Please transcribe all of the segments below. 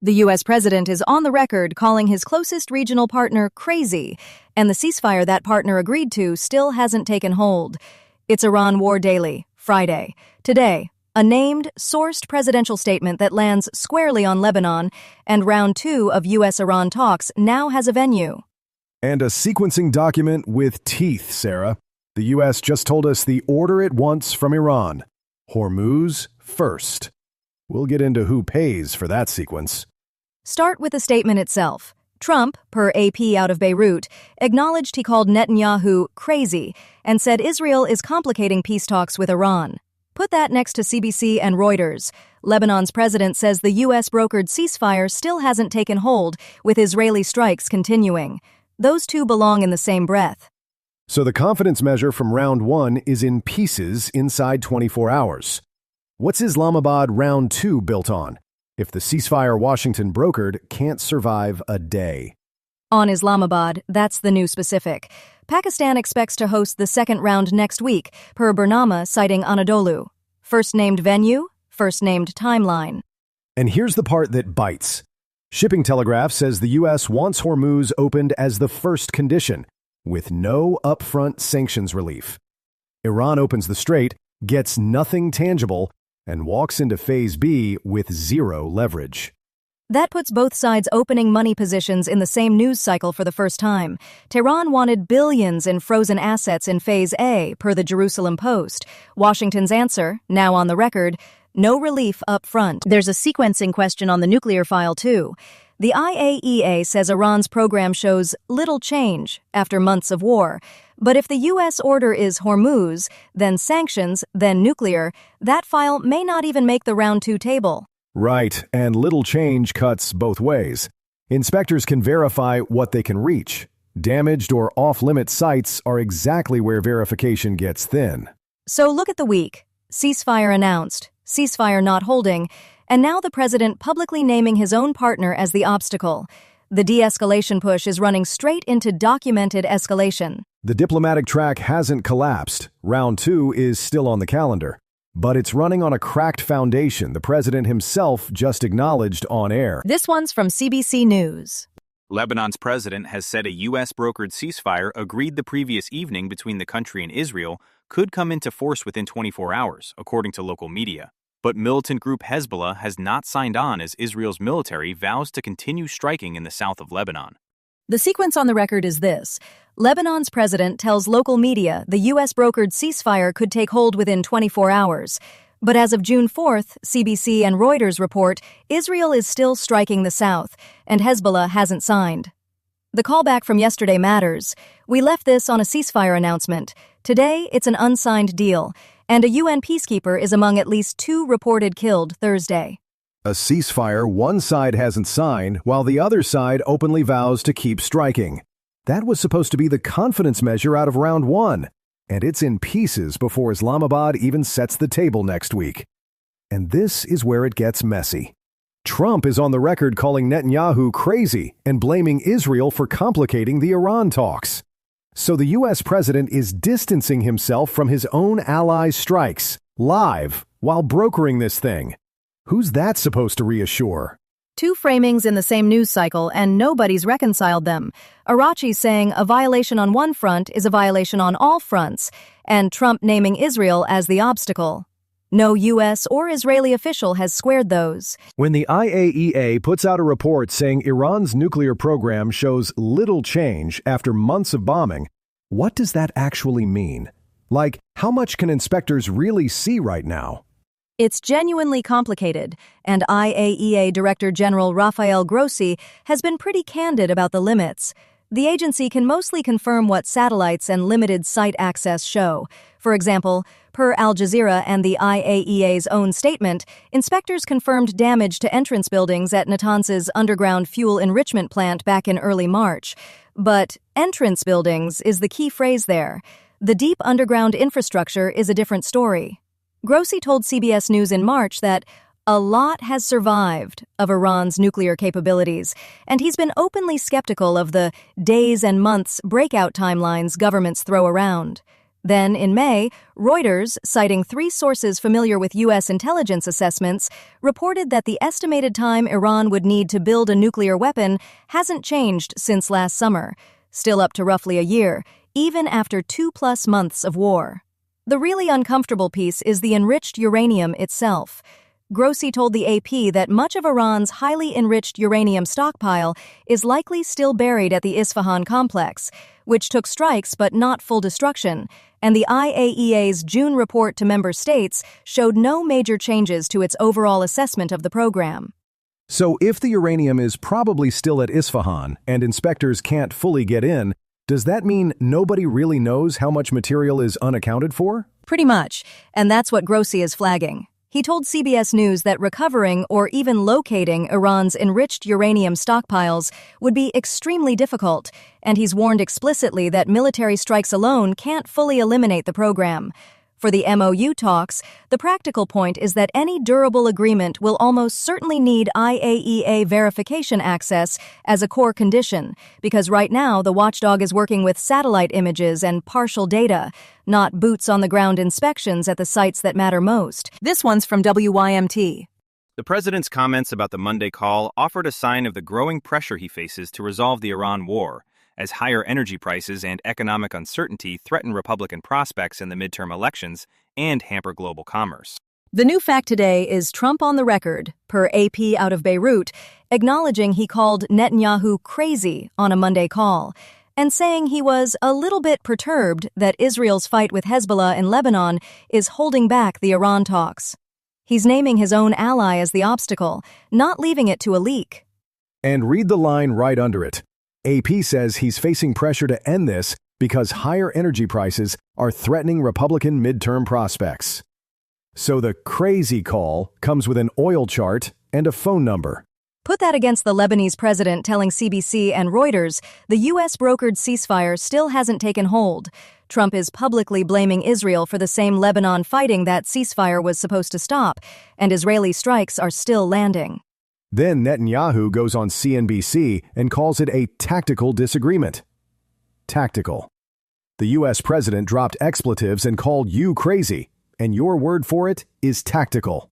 The U.S. president is on the record calling his closest regional partner crazy, and the ceasefire that partner agreed to still hasn't taken hold. It's Iran War Daily, Friday. Today, a named, sourced presidential statement that lands squarely on Lebanon, and round 2 of U.S. Iran talks now has a venue. And a sequencing document with teeth, Sarah. The U.S. just told us the order it wants from Iran. Hormuz first. We'll get into who pays for that sequence. Start with the statement itself. Trump, per AP out of Beirut, acknowledged he called Netanyahu crazy and said Israel is complicating peace talks with Iran. Put that next to CBC and Reuters. Lebanon's president says the U.S. brokered ceasefire still hasn't taken hold, with Israeli strikes continuing. Those two belong in the same breath. So the confidence measure from round 1 is in pieces inside 24 hours. What's Islamabad round 2 built on? If the ceasefire Washington brokered can't survive a day. On Islamabad, that's the new specific. Pakistan expects to host the second round next week, per BERNAMA citing Anadolu. First named venue, first named timeline. And here's the part that bites. Shipping Telegraph says the U.S. wants Hormuz opened as the first condition, with no upfront sanctions relief. Iran opens the strait, gets nothing tangible, and walks into Phase B with zero leverage. That puts both sides opening money positions in the same news cycle for the first time. Tehran wanted billions in frozen assets in Phase A, per the Jerusalem Post. Washington's answer, now on the record, no relief up front. There's a sequencing question on the nuclear file, too. The IAEA says Iran's program shows little change after months of war. But if the U.S. order is Hormuz, then sanctions, then nuclear, that file may not even make the round 2 table. Right, and little change cuts both ways. Inspectors can verify what they can reach. Damaged or off-limit sites are exactly where verification gets thin. So look at the week. Ceasefire announced, ceasefire not holding, and now the president publicly naming his own partner as the obstacle. The de-escalation push is running straight into documented escalation. The diplomatic track hasn't collapsed. Round 2 is still on the calendar. But it's running on a cracked foundation the president himself just acknowledged on air. This one's from CBC News. Lebanon's president has said a U.S.-brokered ceasefire agreed the previous evening between the country and Israel could come into force within 24 hours, according to local media. But militant group Hezbollah has not signed on as Israel's military vows to continue striking in the south of Lebanon. The sequence on the record is this. Lebanon's president tells local media the U.S.-brokered ceasefire could take hold within 24 hours. But as of June 4th, CBC and Reuters report Israel is still striking the south, and Hezbollah hasn't signed. The callback from yesterday matters. We left this on a ceasefire announcement. Today, it's an unsigned deal, and a UN peacekeeper is among at least 2 reported killed Thursday. A ceasefire one side hasn't signed, while the other side openly vows to keep striking. That was supposed to be the confidence measure out of round 1, and it's in pieces before Islamabad even sets the table next week. And this is where it gets messy. Trump is on the record calling Netanyahu crazy and blaming Israel for complicating the Iran talks. So the U.S. president is distancing himself from his own allies' strikes, live, while brokering this thing. Who's that supposed to reassure? 2 framings in the same news cycle, and nobody's reconciled them. Arachi's saying a violation on one front is a violation on all fronts, and Trump naming Israel as the obstacle. No U.S. or Israeli official has squared those. When the IAEA puts out a report saying Iran's nuclear program shows little change after months of bombing, what does that actually mean? Like, how much can inspectors really see right now? It's genuinely complicated, and IAEA Director General Rafael Grossi has been pretty candid about the limits. The agency can mostly confirm what satellites and limited site access show. For example, per Al Jazeera and the IAEA's own statement, inspectors confirmed damage to entrance buildings at Natanz's underground fuel enrichment plant back in early March. But entrance buildings is the key phrase there. The deep underground infrastructure is a different story. Grossi told CBS News in March that a lot has survived of Iran's nuclear capabilities, and he's been openly skeptical of the days and months breakout timelines governments throw around. Then, in May, Reuters, citing 3 sources familiar with U.S. intelligence assessments, reported that the estimated time Iran would need to build a nuclear weapon hasn't changed since last summer, still up to roughly a year, even after 2+ months of war. The really uncomfortable piece is the enriched uranium itself. Grossi told the AP that much of Iran's highly enriched uranium stockpile is likely still buried at the Isfahan complex, which took strikes but not full destruction, and the IAEA's June report to member states showed no major changes to its overall assessment of the program. So if the uranium is probably still at Isfahan and inspectors can't fully get in, does that mean nobody really knows how much material is unaccounted for? Pretty much, and that's what Grossi is flagging. He told CBS News that recovering or even locating Iran's enriched uranium stockpiles would be extremely difficult, and he's warned explicitly that military strikes alone can't fully eliminate the program. For the MOU talks, the practical point is that any durable agreement will almost certainly need IAEA verification access as a core condition, because right now the watchdog is working with satellite images and partial data, not boots-on-the-ground inspections at the sites that matter most. This one's from WYMT. The president's comments about the Monday call offered a sign of the growing pressure he faces to resolve the Iran war, as higher energy prices and economic uncertainty threaten Republican prospects in the midterm elections and hamper global commerce. The new fact today is Trump on the record, per AP out of Beirut, acknowledging he called Netanyahu crazy on a Monday call, and saying he was a little bit perturbed that Israel's fight with Hezbollah in Lebanon is holding back the Iran talks. He's naming his own ally as the obstacle, not leaving it to a leak. And read the line right under it. AP says he's facing pressure to end this because higher energy prices are threatening Republican midterm prospects. So the crazy call comes with an oil chart and a phone number. Put that against the Lebanese president telling CBC and Reuters the U.S. brokered ceasefire still hasn't taken hold. Trump is publicly blaming Israel for the same Lebanon fighting that ceasefire was supposed to stop, and Israeli strikes are still landing. Then Netanyahu goes on CNBC and calls it a tactical disagreement. Tactical. The U.S. president dropped expletives and called you crazy, and your word for it is tactical.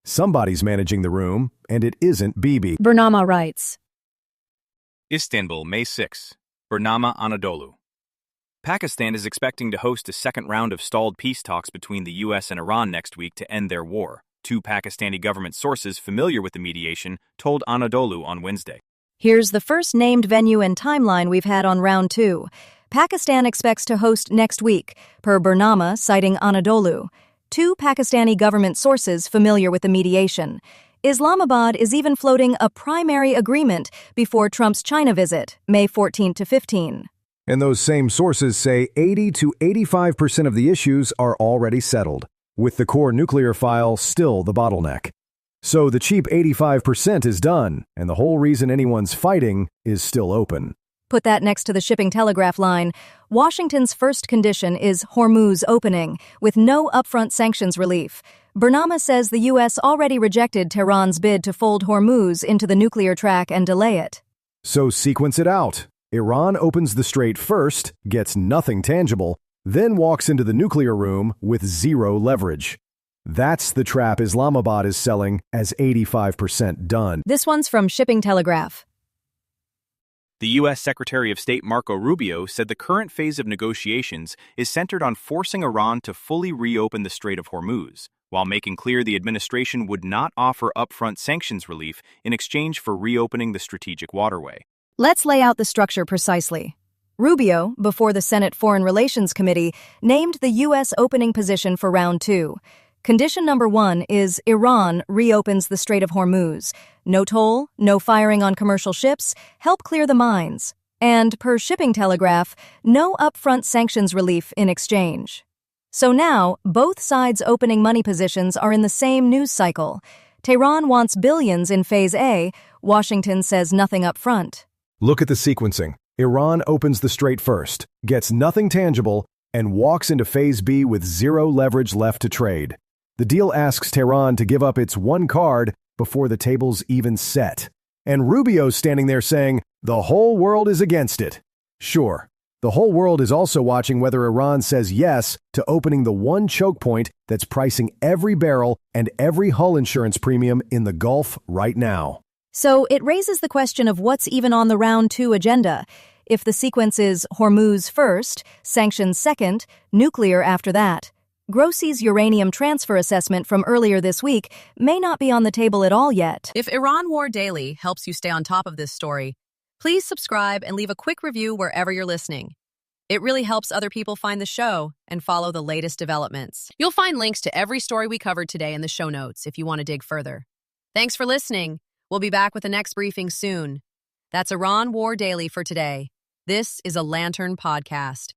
Somebody's managing the room, and it isn't Bibi. BERNAMA writes. Istanbul, May 6. BERNAMA Anadolu. Pakistan is expecting to host a second round of stalled peace talks between the U.S. and Iran next week to end their war. 2 Pakistani government sources familiar with the mediation told Anadolu on Wednesday. Here's the first named venue and timeline we've had on round 2. Pakistan expects to host next week, per BERNAMA citing Anadolu. 2 Pakistani government sources familiar with the mediation. Islamabad is even floating a primary agreement before Trump's China visit, May 14 to 15. And those same sources say 80 to 85% of the issues are already settled, with the core nuclear file still the bottleneck. So the cheap 85% is done, and the whole reason anyone's fighting is still open. Put that next to the shipping telegraph line. Washington's first condition is Hormuz opening, with no upfront sanctions relief. BERNAMA says the U.S. already rejected Tehran's bid to fold Hormuz into the nuclear track and delay it. So sequence it out. Iran opens the strait first, gets nothing tangible, then walks into the nuclear room with zero leverage. That's the trap Islamabad is selling as 85% done. This one's from Shipping Telegraph. The U.S. Secretary of State Marco Rubio said the current phase of negotiations is centered on forcing Iran to fully reopen the Strait of Hormuz, while making clear the administration would not offer upfront sanctions relief in exchange for reopening the strategic waterway. Let's lay out the structure precisely. Rubio, before the Senate Foreign Relations Committee, named the U.S. opening position for round 2. Condition number 1 is Iran reopens the Strait of Hormuz. No toll, no firing on commercial ships, help clear the mines. And, per Shipping Telegraph, no upfront sanctions relief in exchange. So now, both sides' opening money positions are in the same news cycle. Tehran wants billions in Phase A, Washington says nothing up front. Look at the sequencing. Iran opens the strait first, gets nothing tangible, and walks into Phase B with zero leverage left to trade. The deal asks Tehran to give up its one card before the table's even set. And Rubio's standing there saying, the whole world is against it. Sure, The whole world is also watching whether Iran says yes to opening the one choke point that's pricing every barrel and every hull insurance premium in the Gulf right now. So it raises the question of what's even on the round 2 agenda. If the sequence is Hormuz first, sanctions second, nuclear after that. Grossi's uranium transfer assessment from earlier this week may not be on the table at all yet. If Iran War Daily helps you stay on top of this story, please subscribe and leave a quick review wherever you're listening. It really helps other people find the show and follow the latest developments. You'll find links to every story we covered today in the show notes if you want to dig further. Thanks for listening. We'll be back with the next briefing soon. That's Iran War Daily for today. This is a Lantern podcast.